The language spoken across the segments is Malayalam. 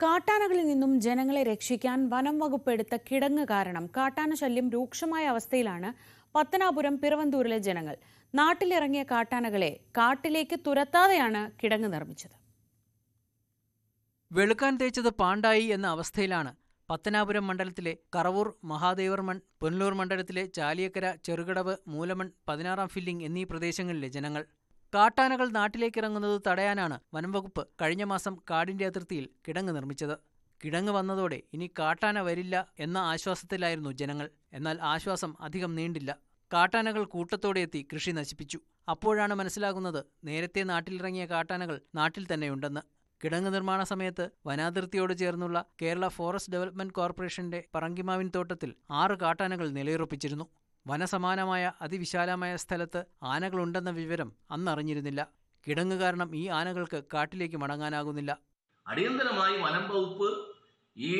കാട്ടാനകളിൽ നിന്നും ജനങ്ങളെ രക്ഷിക്കാൻ വനം വകുപ്പ് എടുത്ത കിടങ്ങ് കാരണം കാട്ടാന ശല്യം രൂക്ഷമായ അവസ്ഥയിലാണ് പത്തനാപുരം പിറവന്തൂരിലെ ജനങ്ങൾ. നാട്ടിലിറങ്ങിയ കാട്ടാനകളെ കാട്ടിലേക്ക് തുരത്താതെയാണ് കിടങ്ങ് നിർമ്മിച്ചത്. വെളുക്കാൻ തേച്ചത് പാണ്ടായി എന്ന അവസ്ഥയിലാണ് പത്തനാപുരം മണ്ഡലത്തിലെ കറവൂർ, മഹാദേവർമൺ, പുനലൂർ മണ്ഡലത്തിലെ ചാലിയക്കര, ചെറുകടവ്, മൂലമൺ, 16-ാം ഫില്ലിംഗ് എന്നീ പ്രദേശങ്ങളിലെ ജനങ്ങൾ. കാട്ടാനകൾ നാട്ടിലേക്കിറങ്ങുന്നത് തടയാനാണ് വനംവകുപ്പ് കഴിഞ്ഞ മാസം കാടിന്റെ അതിർത്തിയിൽ കിടങ്ങ് നിർമ്മിച്ചത്. കിടങ്ങ് വന്നതോടെ ഇനി കാട്ടാന വരില്ല എന്ന ആശ്വാസത്തിലായിരുന്നു ജനങ്ങൾ. എന്നാൽ ആശ്വാസം അധികം നീണ്ടില്ല. കാട്ടാനകൾ കൂട്ടത്തോടെ എത്തി കൃഷി നശിപ്പിച്ചു. അപ്പോഴാണ് മനസ്സിലാകുന്നത് നേരത്തെ നാട്ടിലിറങ്ങിയ കാട്ടാനകൾ നാട്ടിൽ തന്നെയുണ്ടെന്ന്. കിടങ്ങ് നിർമ്മാണ സമയത്ത് വനാതിർത്തിയോട് ചേർന്നുള്ള കേരള ഫോറസ്റ്റ് ഡെവലപ്മെന്റ് കോർപ്പറേഷന്റെ പറങ്കിമാവിൻ തോട്ടത്തിൽ 6 കാട്ടാനകൾ നിലയുറപ്പിച്ചിരുന്നു. വനസമാനമായ അതിവിശാലമായ സ്ഥലത്ത് ആനകളുണ്ടെന്ന വിവരം അന്നറിഞ്ഞിരുന്നില്ല. കിടങ്ങ് കാരണം ഈ ആനകൾക്ക് കാട്ടിലേക്ക് മടങ്ങാനാകുന്നില്ല. അടിയന്തരമായി വനം വകുപ്പ് ഈ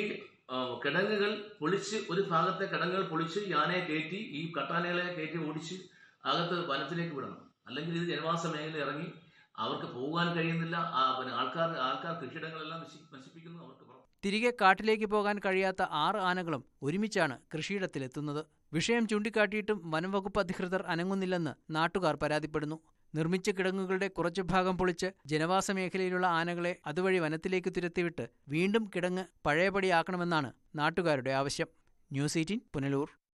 കിടങ്ങുകൾ പൊളിച്ച്, ഒരു ഭാഗത്തെ കിടങ്ങുകൾ പൊളിച്ച് ഈ ആനയെ കയറ്റി, ഈ കാട്ടാനകളെ കയറ്റി ഓടിച്ച് അകത്ത് വനത്തിലേക്ക് വിടണം. അല്ലെങ്കിൽ ഇത് ജനവാസ മേഖല ഇറങ്ങി അവർക്ക് പോകാൻ കഴിയുന്നില്ല. ആൾക്കാർ കൃഷിയിടങ്ങളെല്ലാം നശിപ്പിക്കുന്നു. അവർക്ക് തിരികെ കാട്ടിലേക്ക് പോകാൻ കഴിയാത്ത 6 ആനകളും ഒരുമിച്ചാണ് കൃഷിയിടത്തിലെത്തുന്നത്. വിഷയം ചൂണ്ടിക്കാട്ടിയിട്ടും വനംവകുപ്പ് അധികൃതർ അനങ്ങുന്നില്ലെന്ന് നാട്ടുകാർ പരാതിപ്പെടുന്നു. നിർമ്മിച്ച കിടങ്ങുകളുടെ കുറച്ചു ഭാഗം പൊളിച്ച് ജനവാസ മേഖലയിലുള്ള ആനകളെ അതുവഴി വനത്തിലേക്ക് തുരത്തിവിട്ട് വീണ്ടും കിടങ്ങ് പഴയപടിയാക്കണമെന്നാണ് നാട്ടുകാരുടെ ആവശ്യം. ന്യൂസ് 18 പുനലൂർ.